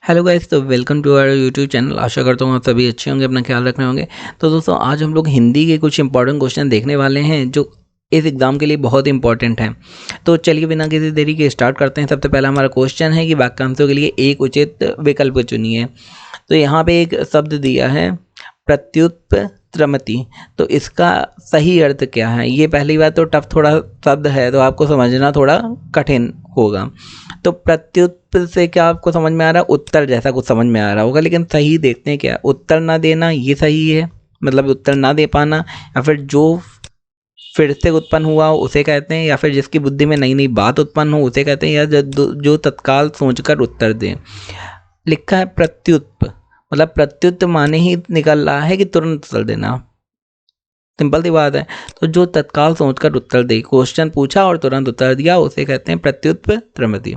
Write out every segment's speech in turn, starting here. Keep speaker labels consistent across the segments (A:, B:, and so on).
A: Hello guys, तो welcome to our YouTube channel. आशा करता हूँ आप सभी अच्छे होंगे, अपना ख्याल रखने होंगे। तो दोस्तों, आज हम लोग हिंदी के कुछ इंपॉर्टेंट क्वेश्चन देखने वाले हैं जो इस एग्ज़ाम के लिए बहुत इंपॉर्टेंट हैं। तो चलिए बिना किसी देरी के स्टार्ट करते हैं। सबसे पहला हमारा क्वेश्चन है कि वाक्यांशों के लिए एक उचित विकल्प चुनिए। तो यहाँ पे एक शब्द दिया है प्रत्युत्पत्रमति। तो इसका सही अर्थ क्या है? ये पहली बात तो टफ थोड़ा शब्द है, तो आपको समझना थोड़ा कठिन होगा। तो प्रत्युत्तर से क्या आपको समझ में आ रहा है? उत्तर जैसा कुछ समझ में आ रहा होगा, लेकिन सही देखते हैं क्या। उत्तर ना देना ये सही है, मतलब उत्तर ना दे पाना, या फिर जो फिर से उत्पन्न हुआ हो उसे कहते हैं, या फिर जिसकी बुद्धि में नई नई बात उत्पन्न हो उसे कहते हैं, या जो तत्काल सोचकर उत्तर दें। लिखा है प्रत्युत्प, मतलब प्रत्युत्तर माने ही निकल रहा है कि तुरंत उत्तर देना। सिंपल सी बात है। तो जो तत्काल सोचकर उत्तर दे, क्वेश्चन पूछा और तुरंत उत्तर दिया, उसे कहते हैं प्रत्युत्पत्रमति।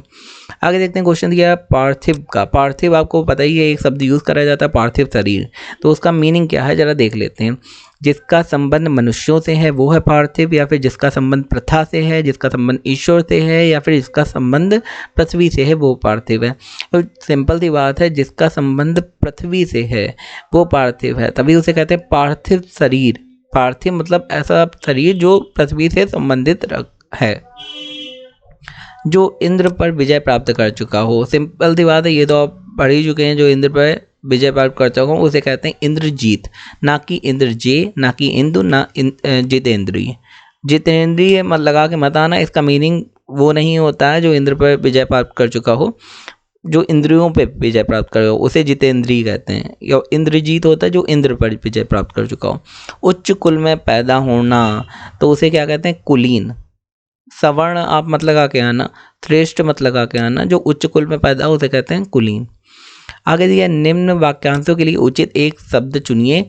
A: आगे देखते हैं क्वेश्चन दिया है पार्थिव का। पार्थिव आपको पता ही है, एक शब्द यूज करा जाता है पार्थिव शरीर। तो उसका मीनिंग क्या है जरा देख लेते हैं। जिसका संबंध मनुष्यों से है वो है पार्थिव, या फिर जिसका संबंध प्रथा से है, जिसका संबंध ईश्वर से है, या फिर जिसका संबंध पृथ्वी से है वो पार्थिव है। तो सिंपल सी बात है, जिसका संबंध पृथ्वी से है वो पार्थिव है, तभी उसे कहते हैं पार्थिव शरीर। पार्थिव मतलब ऐसा शरीर जो पृथ्वी से संबंधित है, जो इंद्र पर विजय प्राप्त कर चुका हो। सिंपल सी बात है, ये तो आप पढ़ ही चुके हैं। जो इंद्र पर विजय प्राप्त कर चुका हो उसे कहते हैं इंद्रजीत, ना कि इंद्रजय, ना कि इंदु, ना जितेंद्रिय। जितेंद्रिय मत लगा के मत आना, इसका मीनिंग वो नहीं होता है जो इंद्र पर विजय प्राप्त कर चुका हो। जो इंद्रियों पे विजय प्राप्त करे उसे जितेंद्रिय कहते हैं, या इंद्रजीत होता है जो इंद्र पर विजय प्राप्त कर चुका हो। उच्च कुल में पैदा होना, तो उसे क्या कहते हैं? कुलीन। सवर्ण आप मत लगा के आना, श्रेष्ठ मत लगा के आना, जो उच्च कुल में पैदा हो उसे कहते हैं कुलीन। आगे दिया निम्न वाक्यांशों के लिए उचित एक शब्द चुनिए।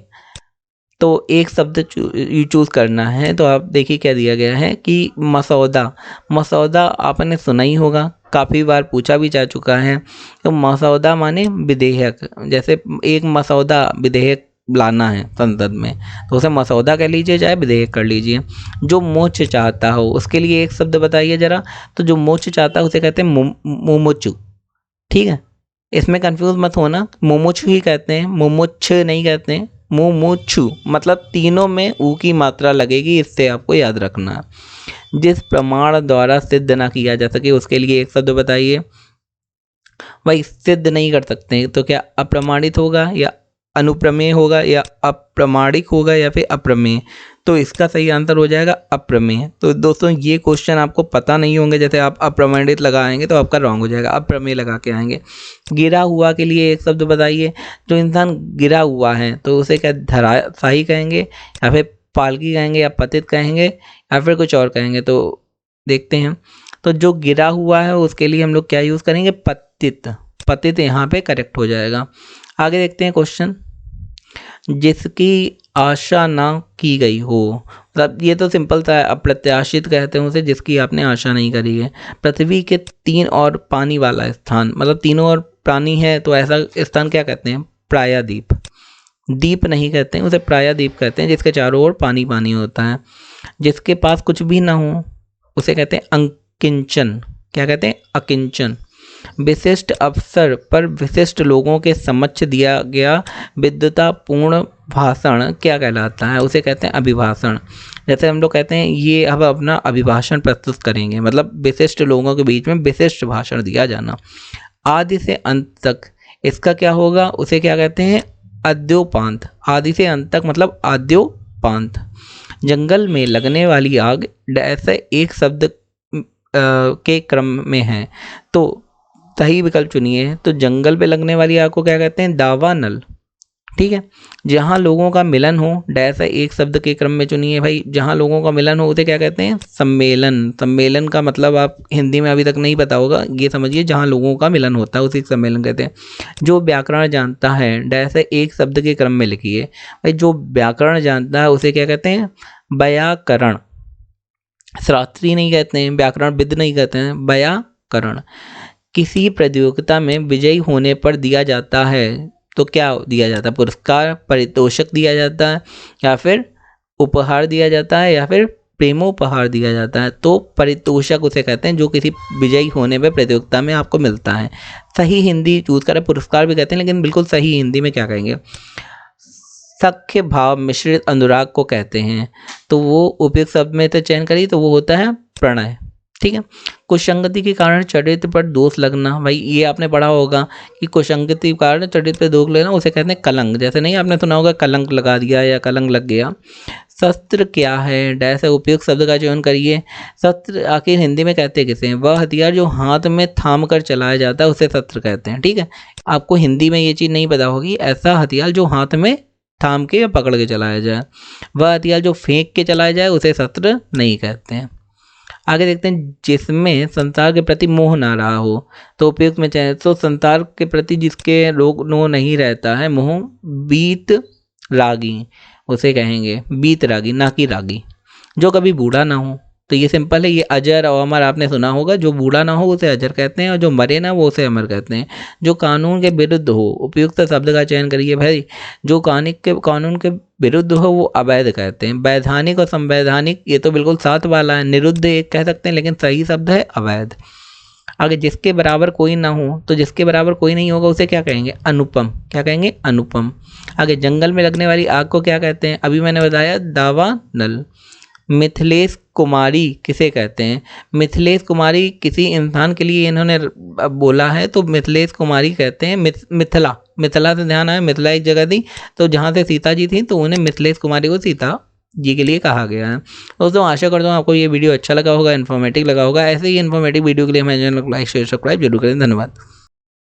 A: तो एक शब्द चूज करना है। तो आप देखिए क्या दिया गया है कि मसौदा। मसौदा आपने सुना ही होगा, काफ़ी बार पूछा भी जा चुका है। तो मसौदा माने विधेयक। जैसे एक मसौदा विधेयक लाना है संसद में, तो उसे मसौदा कह लीजिए, चाहे विधेयक कर लीजिए। जो मोक्ष चाहता हो उसके लिए एक शब्द बताइए जरा। तो जो मोक्ष चाहता है उसे कहते हैं मुमुक्षु। ठीक है, इसमें कंफ्यूज मत होना, मुमुक्षु ही कहते हैं, मुमुक्ष नहीं कहते हैं। मुमुक्षु मतलब तीनों में ऊ की मात्रा लगेगी, इससे आपको याद रखना है। जिस प्रमाण द्वारा सिद्ध ना किया जा सके उसके लिए एक शब्द बताइए। भाई सिद्ध नहीं कर सकते तो क्या अप्रमाणित होगा, या अनुप्रमेय होगा, या अप्रमाणिक होगा, या फिर अप्रमेय? तो इसका सही आंसर हो जाएगा अप्रमेय। तो दोस्तों, ये क्वेश्चन आपको पता नहीं होंगे, जैसे आप अप्रमाणित लगाएंगे तो आपका रॉन्ग हो जाएगा, अप्रमेय लगा के आएंगे। गिरा हुआ के लिए एक शब्द बताइए। जो इंसान गिरा हुआ है तो उसे क्या धराशायी कहेंगे, या फिर पालकी कहेंगे, या पतित कहेंगे, या फिर कुछ और कहेंगे? तो देखते हैं। तो जो गिरा हुआ है उसके लिए हम लोग क्या यूज़ करेंगे? पतित। पतित यहाँ पे करेक्ट हो जाएगा। आगे देखते हैं क्वेश्चन। जिसकी आशा ना की गई हो, मतलब ये तो सिंपल सा है, अप्रत्याशित कहते हैं उसे, जिसकी आपने आशा नहीं करी है। पृथ्वी के तीन और पानी वाला स्थान, मतलब तीनों और पानी है तो ऐसा स्थान क्या कहते हैं? प्रायद्वीप। द्वीप नहीं कहते हैं उसे, प्रायद्वीप कहते हैं, जिसके चारों ओर पानी पानी होता है। जिसके पास कुछ भी ना हो उसे कहते हैं अकिंचन। क्या कहते हैं? अकिंचन। विशिष्ट अवसर पर विशिष्ट लोगों के समक्ष दिया गया विद्वतापूर्ण भाषण क्या कहलाता है? उसे कहते हैं अभिभाषण। जैसे हम लोग कहते हैं ये अब अपना अभिभाषण प्रस्तुत करेंगे, मतलब विशिष्ट लोगों के बीच में विशिष्ट भाषण दिया जाना। आदि से अंत तक इसका क्या होगा? उसे क्या कहते हैं? अद्योपांत। आदि से अंत तक मतलब आद्योपांत। जंगल में लगने वाली आग ऐसे एक शब्द के क्रम में है, तो सही विकल्प चुनिए। तो जंगल पे लगने वाली आग को क्या कहते हैं? दावानल। ठीक है। जहाँ लोगों का मिलन हो डैश है एक शब्द के क्रम में चुनिए। भाई जहाँ लोगों का मिलन हो उसे क्या कहते हैं? सम्मेलन। सम्मेलन का मतलब आप हिंदी में अभी तक नहीं पता होगा, ये समझिए जहाँ लोगों का मिलन होता है उसे सम्मेलन कहते हैं। जो व्याकरण जानता है डैश है एक शब्द के क्रम में लिखिए। भाई जो व्याकरण जानता है उसे क्या कहते हैं? व्याकरण। शास्त्री नहीं कहते हैं, व्याकरणविद नहीं कहते हैं, व्याकरण। किसी प्रतियोगिता में विजयी होने पर दिया जाता है, तो क्या दिया जाता है? पुरस्कार, पारितोषिक दिया जाता है, या फिर उपहार दिया जाता है, या फिर प्रेमोपहार दिया जाता है तो पारितोषक उसे कहते हैं जो किसी विजयी होने पर प्रतियोगिता में आपको मिलता है। सही हिंदी चूज करें, पुरस्कार भी कहते हैं लेकिन बिल्कुल सही हिंदी में क्या कहेंगे? सख्य भाव मिश्रित अनुराग को कहते हैं, तो वो उपयुक्त शब्द में तो चयन करिए, तो वो होता है प्रणय। ठीक है। कुसंगति के कारण चरित्र पर दोष लगना, भाई ये आपने पढ़ा होगा कि कुसंगति के कारण चरित्र पर दोष लगना उसे कहते हैं कलंक। जैसे नहीं आपने सुना होगा कलंक लगा दिया या कलंक लग गया। शस्त्र क्या है? डैश है, उपयुक्त शब्द का चयन करिए। शस्त्र आखिर हिंदी में कहते किसे हैं? वह हथियार जो हाथ में थाम कर चलाया जाता है उसे शस्त्र कहते हैं। ठीक है, आपको हिंदी में ये चीज़ नहीं पता होगी, ऐसा हथियार जो हाथ में थाम के या पकड़ के चलाया जाए। वह हथियार जो फेंक के चलाया जाए उसे शस्त्र नहीं कहते हैं। आगे देखते हैं, जिसमें संसार के प्रति मोह ना रहा हो, तो उपयुक्त में चाहे तो संसार के प्रति जिसके रोग नो नहीं रहता है, मोह, बीत रागी उसे कहेंगे बीत रागी, ना कि रागी। जो कभी बूढ़ा ना हो, तो ये सिंपल है, ये अजर और अमर आपने सुना होगा। जो बूढ़ा ना हो उसे अजर कहते हैं और जो मरे ना वो उसे अमर कहते हैं। जो कानून के विरुद्ध हो, उपयुक्त शब्द का चयन करिए भाई। जो कानून के विरुद्ध हो वो अवैध कहते हैं। वैधानिक और संवैधानिक ये तो बिल्कुल साथ वाला है, निरुद्ध एक कह सकते हैं लेकिन सही शब्द है अवैध। आगे, जिसके बराबर कोई ना हो, तो जिसके बराबर कोई नहीं होगा उसे क्या कहेंगे? अनुपम। क्या कहेंगे? अनुपम। आगे, जंगल में लगने वाली आग को क्या कहते हैं? अभी मैंने बताया दावानल। मिथिलेश कुमारी किसे कहते हैं? मिथिलेश कुमारी किसी इंसान के लिए इन्होंने बोला है, तो मिथिलेश कुमारी कहते हैं। मिथिला से ध्यान आया, मिथिला एक जगह थी तो जहाँ से सीता जी थी, तो उन्हें मिथिलेश कुमारी को सीता जी के लिए कहा गया है। दोस्तों आशा करता हूँ आपको ये वीडियो अच्छा लगा होगा, इन्फॉर्मेटिव लगा होगा। ऐसे ही इन्फॉर्मेटिव वीडियो के लिए हमारे चैनल को लाइक शेयर सब्सक्राइब जरूर करें। धन्यवाद।